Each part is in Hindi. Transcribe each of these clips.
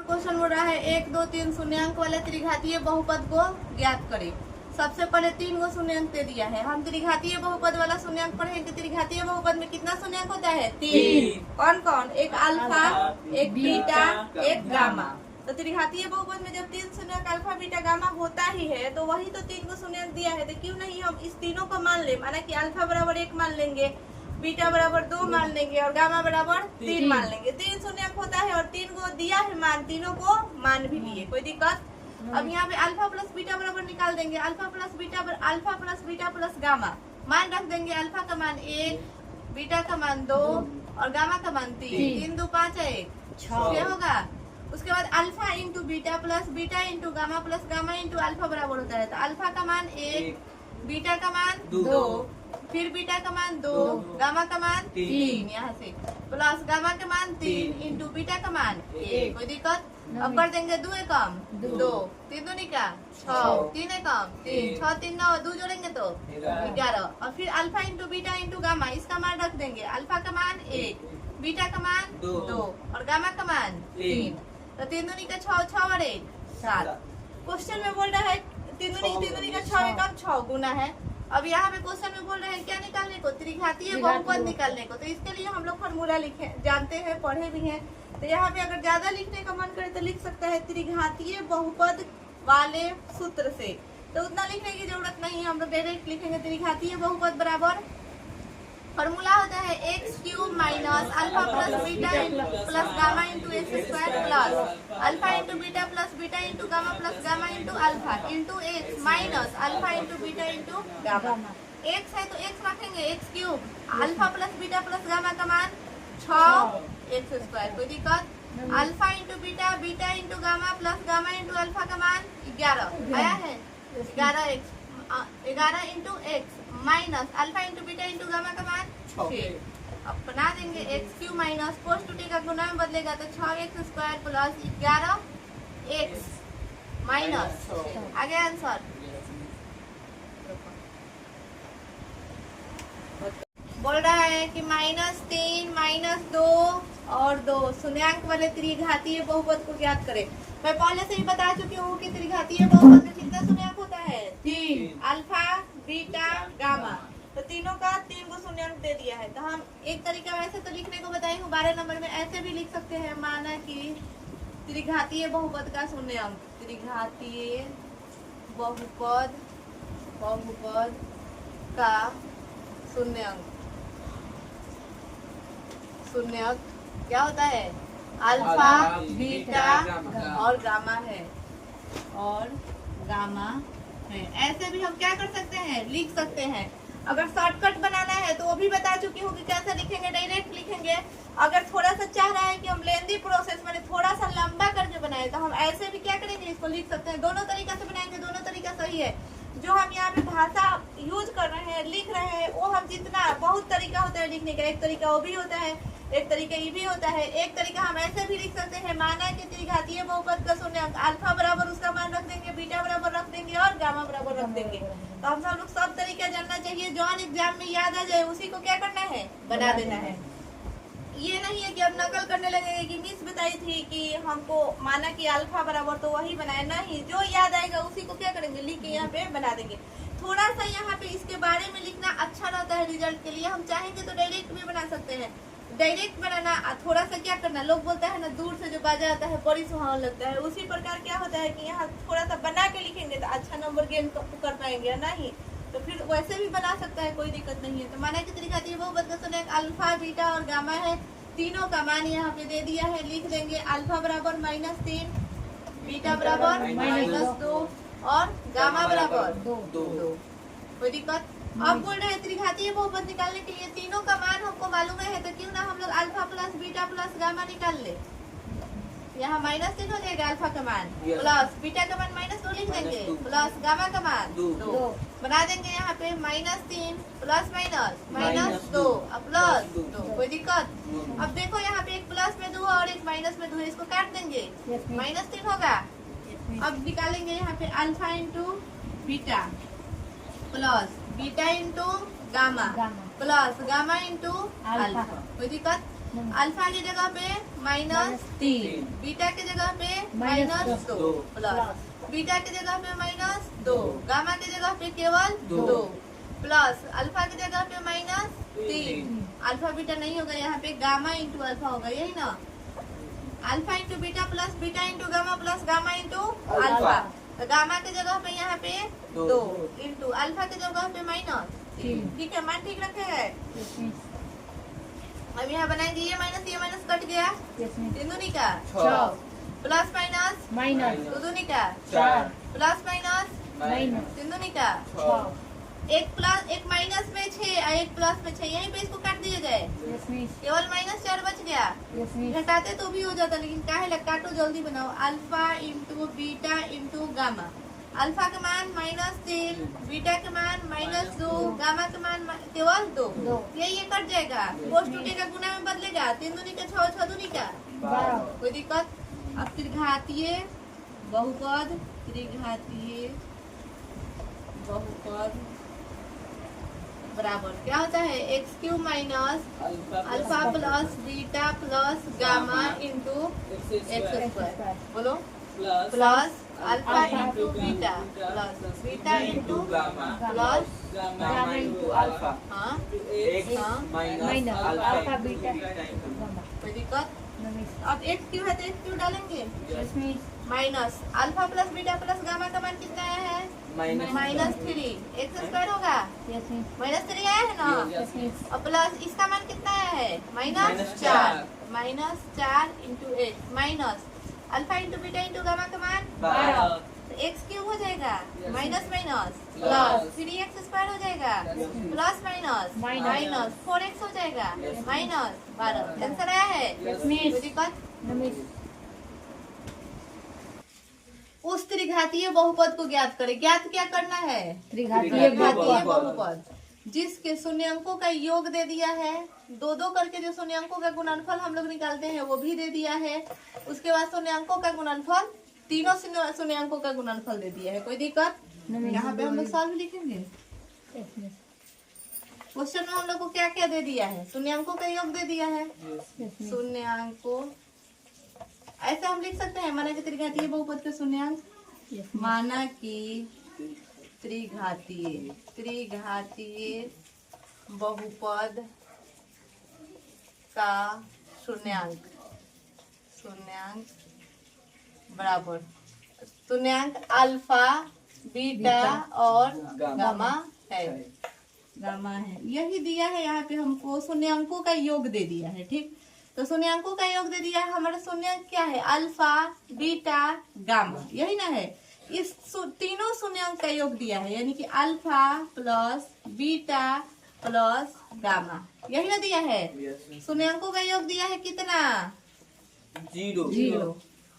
क्वेश्चन बोल रहा है 1, 2, 3 शून्यांक वाले त्रिघातीय बहुपद को ज्ञात करें। सबसे पहले 3 गो शून्यांक दे दिया है। हम त्रिघातीय बहुपद वाला शून्यांक पढ़ेंगे। त्रिघातीय बहुपद में कितना शून्यांक होता है? 3। कौन कौन? एक अल्फा, एक बीटा, एक गामा। तो त्रिघातीय बहुपद में जब 3 शून्यांक अल्फा बीटा गामा होता ही है तो वही तो 3 को शून्यांक दिया है, तो क्यों नहीं हम इस तीनों को मान ले। माना कि अल्फा बराबर 1 मान लेंगे, बीटा बराबर 2 मान लेंगे और गामा बराबर 3 मान लेंगे। 3 शून्यांक होता है और 3 को दिया है मान, तीनों को मान भी लिए, कोई दिक्कत? अब यहाँ पे अल्फा प्लस बीटा बराबर निकाल देंगे। Alpha plus beta plus gamma मान रख देंगे। अल्फा का मान 1, बीटा का मान 2 और गामा का मान 3। 3 2 5 है 6 होगा। उसके बाद alpha into beta into gamma plus gamma into alpha बराबर होता है। तो अल्फा का मान 1, बीटा का मान 2, फिर बीटा का मान 2, गामा का मान 3 यहाँ से प्लस गामा का मान 3 इंटू बीटा का मान 1। कोई दिक्कत? अब कर देंगे 2 एकम 2, 3 दूनी का 6, 3 एकम 3, 6 3 9, 2 जोड़ेंगे तो 11। और फिर alpha into beta into gamma इसका मान रख देंगे। अल्फा का मान 1, बीटा का मान 2 और गामा का मान 3। तो 3 दूनी का 6, 6 और 1 7। क्वेश्चन में बोल रहा है 3 दूनी का 6 एकम 6 गुना है। अब यहाँ पे क्वेश्चन में बोल रहे हैं क्या निकालने को? त्रिघातीय बहुपद निकालने को। तो इसके लिए हम लोग फॉर्मूला लिखे जानते हैं, पढ़े भी हैं। तो यहाँ पे अगर ज्यादा लिखने का मन करे तो लिख सकता है त्रिघातीय बहुपद वाले सूत्र से। तो उतना लिखने की जरूरत नहीं है, हम लोग डायरेक्ट लिखेंगे त्रिघातीय बहुपद बराबर फॉर्मूला होता है x³ minus alpha plus beta plus gamma into x² plus alpha into beta into gamma plus gamma into alpha into x minus alpha into beta into gamma. x है तो x रखेंगे x³ अल्फा प्लस गामा का मान 6x²। कोई दिक्कत? Alpha into beta into gamma plus gamma into alpha का मान 11 आया है। 11 into x minus alpha into beta into gamma का मान 6। अब बना देंगे x³ minus cos to T का गुना में बदलेगा तो 6x² प्लस 11x माइनस 6। आगे आंसर बोल रहा है कि -3 -2 और 2 शून्यांक वाले त्रिघातीय बहुपद को ज्ञात करें। मैं पहले से ही बता चुकी हूँ कि त्रिघातीय बहुपद में कितना शून्यांक होता है? 3। Alpha beta gamma. तो तीनों का 3 को शून्यांक दे दिया है। तो हम एक तरीका वैसे तो लिखने को बताई हूँ 12 नंबर में, ऐसे भी लिख सकते हैं। माना कि त्रिघातीय बहुपद का शून्यांक, त्रिघातीय बहुपद का शून्यांक क्या होता है? अल्फा बीटा और गामा है ऐसे भी हम क्या कर सकते हैं? लिख सकते हैं। अगर शॉर्टकट बनाना है तो वो भी बता चुकी हूँ कि कैसे लिखेंगे, डायरेक्ट लिखेंगे। अगर थोड़ा सा चाह रहा है कि हम लेंदी प्रोसेस मैंने थोड़ा सा लंबा करके बनाए तो हम ऐसे भी क्या करेंगे, इसको लिख सकते हैं। दोनों तरीका से बनाएंगे, दोनों तरीका सही है। जो हम यहाँ पे भाषा यूज कर रहे हैं, लिख रहे हैं, वो हम जितना बहुत तरीका होता है लिखने का। एक तरीका वो भी होता है, एक तरीका ये भी होता है। एक तरीका हम ऐसे भी लिख सकते हैं। माना कि त्रिघातीय बहुपद का शून्यांक अल्फा बराबर उसका मान रख देंगे, बीटा बराबर रख देंगे और गामा बराबर रख देंगे। तो हम सब लोग सब तरीका जानना चाहिए। जो एग्जाम में याद आ जाए उसी को क्या करना है? बना देना है। ये नहीं है कि अब नकल करने लगेंगे कि मिस बताई थी कि हमको माना कि अल्फा बराबर तो वही बनाए। नहीं, जो याद आएगा उसी को क्या करेंगे? लिख के यहाँ पे बना देंगे। थोड़ा सा यहाँ पे इसके बारे में लिखना अच्छा रहता है रिजल्ट के लिए। हम चाहेंगे तो डायरेक्ट भी बना सकते हैं। डायरेक्ट बनाना थोड़ा सा क्या करना, लोग बोलता है ना दूर से जो बाजा आता है बड़ी सुहावना लगता है, उसी प्रकार क्या होता है कि यहाँ थोड़ा सा बना के लिखेंगे तो अच्छा नंबर गेन कर पाएंगे। नहीं तो फिर वैसे भी बना सकता है, कोई दिक्कत नहीं है। तो माना कि त्रिघातीय बहुपद का शून्यांक अल्फा बीटा और गामा है। तीनों का मान यहाँ पे दे दिया है, लिख देंगे। अल्फा बराबर -3, बीटा बराबर -2 और गामा बराबर 2। कोई दिक्कत? अब बोल रहे हैं त्रिघातीय बहुपद निकालने के लिए तीनों का मान हमको मालूम है, तो क्यों ना हम लोग alpha plus beta plus gamma निकाल ले। यहाँ -3 हो जाएगा अल्फा का मान प्लस बीटा का मान -2 लिख देंगे प्लस गामा का मान 2 बना देंगे। यहाँ पे -3 प्लस -2 अब प्लस 2। कोई दिक्कत? अब देखो यहाँ पे एक प्लस में 2 और एक माइनस में 2 है, इसको काट देंगे, -3 होगा। अब निकालेंगे यहाँ पे alpha into beta plus beta into gamma plus gamma into alpha. कोई दिक्कत? अल्फा की जगह पे -3, बीटा की जगह पे -2 प्लस बीटा की जगह पे -2, गामा की जगह पे केवल 2 प्लस अल्फा की जगह पे -3, अल्फा बीटा नहीं होगा यहाँ पे, गामा इंटू अल्फा होगा, यही ना। Alpha into beta plus beta into gamma plus gamma into alpha, तो गामा की जगह पे यहाँ पे 2 इंटू अल्फा की जगह पे -3। ठीक है, मान ठीक रखे है। अब यहाँ बनाएंगे ये माइनस कट गया, तीन दूनी का 6 प्लस माइनस दो दूनी का 4 प्लस माइनस तीन दूनी का 6, एक माइनस में 6 और एक प्लस में 6, यहीं पे इसको काट दिया जाए, केवल -4 बच गया। घटाते तो भी हो जाता, लेकिन काहे लग काटो, जल्दी बनाओ। Alpha into beta into gamma, alpha का मान -3, बीटा का मान -2, गामा का मान केवल 2, ये कट जाएगा, कोस टूटे का गुना में बदलेगा, 3 दूनी का 6, 6 दूनी का 12, कोई दिक्कत। अब त्रिघातीय बहुपद, त्रिघातीय बहुपद बराबर क्या होता है, x³ minus alpha plus beta plus gamma into x², बोलो, plus alpha into beta plus beta into gamma plus gamma into alpha, हाँ माइनस अल्फा बीटा, कोई दिक्कत। अब x³ है तो x³ डालेंगे, minus alpha plus beta plus gamma का मान कितना आया है, -3, x² होगा, -3 आया है ना, और प्लस इसका मान कितना आया है, -4 into x minus alpha into beta into gamma का मान 12, तो x³ हो जाएगा, माइनस प्लस 3x² हो जाएगा, प्लस माइनस 4x हो जाएगा, -12, आंसर आया है। उस त्रिघातीय बहुपद को ज्ञात करें। ज्ञात क्या करना है, त्रिघातीय बहुपद जिसके शून्यंकों का योग दे दिया है, 2-2 करके जो शून्यंकों का गुणनफल हम लोग निकालते हैं वो भी दे दिया है, उसके बाद शून्यंकों का गुणनफल, तीनों शून्यंकों का गुणनफल दे दिया है, कोई दिक्कत। यहाँ पे हम लोग सॉल्व लिखेंगे। क्वेश्चन में हम लोग को क्या क्या दे दिया है, शून्यंकों का योग दे दिया है, शून्यंकों ऐसे हम लिख सकते हैं, माना कि त्रिघातीय बहुपद का शून्यंक, माना कि त्रिघातीय बहुपद का शून्यंक बराबर शून्यंक अल्फा बीटा और गामा है, यही दिया है। यहाँ पे हमको शून्यंकों का योग दे दिया है, ठीक। तो शून्यंकों का योग दे दिया है, हमारा शून्यंक क्या है, अल्फा बीटा गामा, यही ना है। इस तीनों शून्यंक का योग दिया है, यानी कि alpha plus beta plus gamma, यही ना दिया है। शून्यंकों का योग दिया है कितना, 0।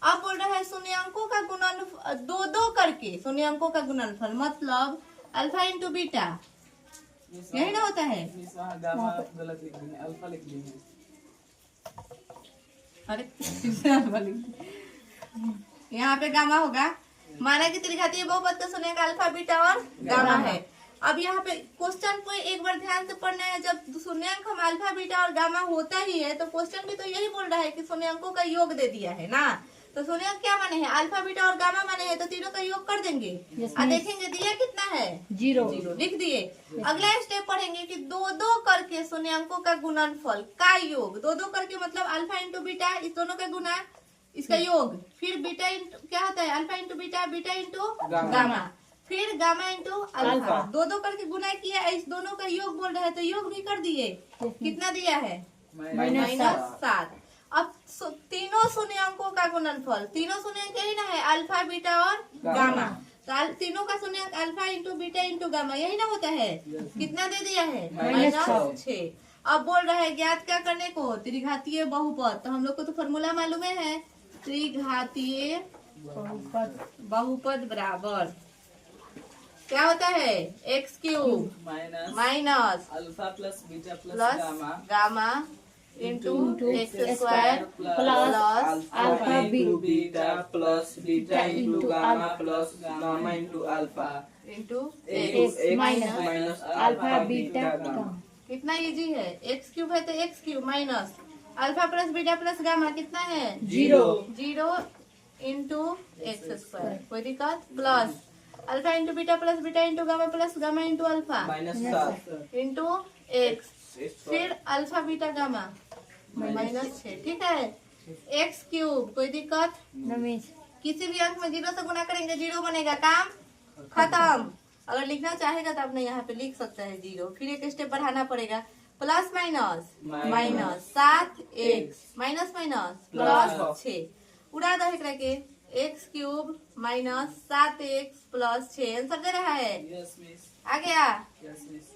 अब बोल रहा है शून्यंकों का गुणनफल 2-2 करके, शून्यंकों का गुणनफल मतलब अल्फा इंटू बीटा, यही ना होता है। गलत लिख देंगे, अल्फा लिख देंगे। अरे यहाँ पे गामा होगा, माना कि त्रिघातीय बहुपद का शून्यंक अल्फा बीटा और गामा है। अब यहाँ पे क्वेश्चन को एक बार ध्यान से पढ़ना है, जब शून्यंक हम अल्फा बीटा और गामा होता ही है तो क्वेश्चन भी तो यही बोल रहा है कि शून्यंकों का योग दे दिया है ना। तो शून्यंक क्या माने हैं, अल्फा बीटा और गामा माने हैं, तो तीनों का योग कर देंगे। और देखेंगे दिया कितना है, 0 लिख दिए। अगला स्टेप पढ़ेंगे कि 2-2 करके शून्यंकों का गुणनफल का योग, 2-2 करके मतलब अल्फा इंटू बीटा, इस दोनों का गुना, इसका योग, फिर बीटा इंटू क्या होता है, alpha into beta, beta into gamma, फिर गामा इंटू अल्फा, 2-2 करके गुना किया, इस दोनों का योग बोल रहा है तो योग भी कर दिए। कितना दिया है, -7। अब तीनों शून्यंकों का गुणनफल, तीनों शून्यंक यही ना है, अल्फा बीटा और गामा, तो तीनों का शून्यंक alpha into beta into gamma, यही ना होता है। कितना दे दिया है, -6। अब बोल रहा है ज्ञात क्या करने को, त्रिघातीय बहुपद। तो हम लोग को तो फॉर्मूला मालूम है, त्रिघातीय बहुपद बराबर क्या होता है, x³ minus alpha plus beta plus gamma into x² plus alpha beta plus beta into gamma plus gamma into alpha into x minus alpha beta gamma. कितना इजी है, x³ है तो x³ minus alpha plus beta plus gamma कितना है? 0 0 इंटू एक्स स्क्वायर। कोई दिक्कत? Plus alpha into beta into gamma into alpha -7 into x, फिर अल्फा बीटा गामा -6। ठीक है, एक्स क्यूब। कोई दिक्कत? किसी भी अंक में 0 से गुना करेंगे 0 बनेगा, काम खत्म। अगर लिखना चाहेगा तो आपने यहाँ पे लिख सकता है 0, फिर एक स्टेप बढ़ाना पड़ेगा। Plus minus minus 7x minus minus plus 6 उड़ा दो एकरा के। X cube minus 7x plus 6 answer दे रहा है। यस मिस आ गया। Yes miss